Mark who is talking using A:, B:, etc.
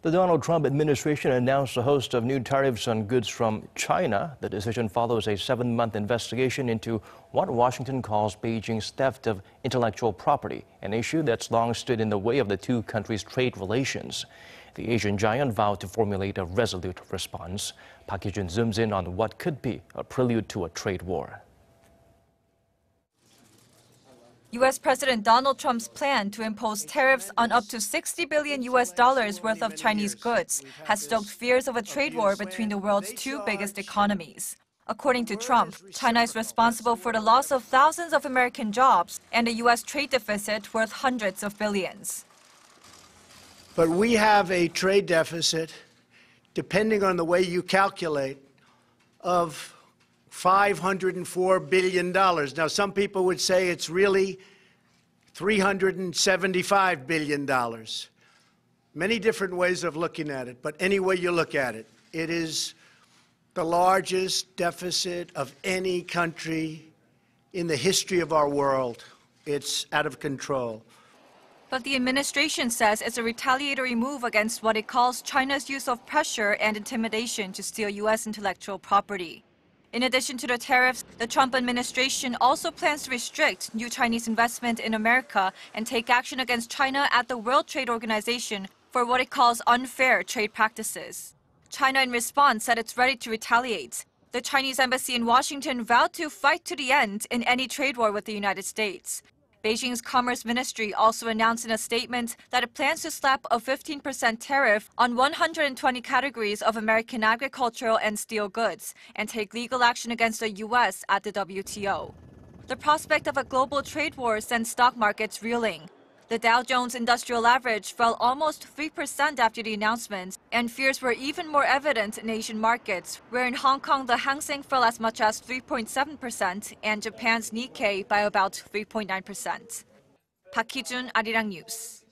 A: The Donald Trump administration announced a host of new tariffs on goods from China. The decision follows a 7-month investigation into what Washington calls Beijing's theft of intellectual property, an issue that's long stood in the way of the two countries' trade relations. The Asian giant vowed to formulate a resolute response. Hee-jun zooms in on what could be a prelude to a trade war.
B: U.S. President Donald Trump's plan to impose tariffs on up to $60 billion worth of Chinese goods has stoked fears of a trade war between the world's two biggest economies. According to Trump, China is responsible for the loss of thousands of American jobs and a U.S. trade deficit worth hundreds of billions.
C: But we have a trade deficit, depending on the way you calculate, of $504 billion. Now, some people would say it's really $375 billion. Many different ways of looking at it, but any way you look at it, it is the largest deficit of any country in the history of our world. It's out of control.
B: But the administration says it's a retaliatory move against what it calls China's use of pressure and intimidation to steal U.S. intellectual property. In addition to the tariffs, the Trump administration also plans to restrict new Chinese investment in America and take action against China at the World Trade Organization for what it calls unfair trade practices. China, in response, said it's ready to retaliate. The Chinese embassy in Washington vowed to fight to the end in any trade war with the United States. Beijing's Commerce Ministry also announced in a statement that it plans to slap a 15% tariff on 120 categories of American agricultural and steel goods and take legal action against the U.S. at the WTO. The prospect of a global trade war sends stock markets reeling. The Dow Jones Industrial Average fell almost 3% after the announcement, and fears were even more evident in Asian markets, where in Hong Kong the Hang Seng fell as much as 3.7% and Japan's Nikkei by about 3.9%. Hee-jun, Arirang News.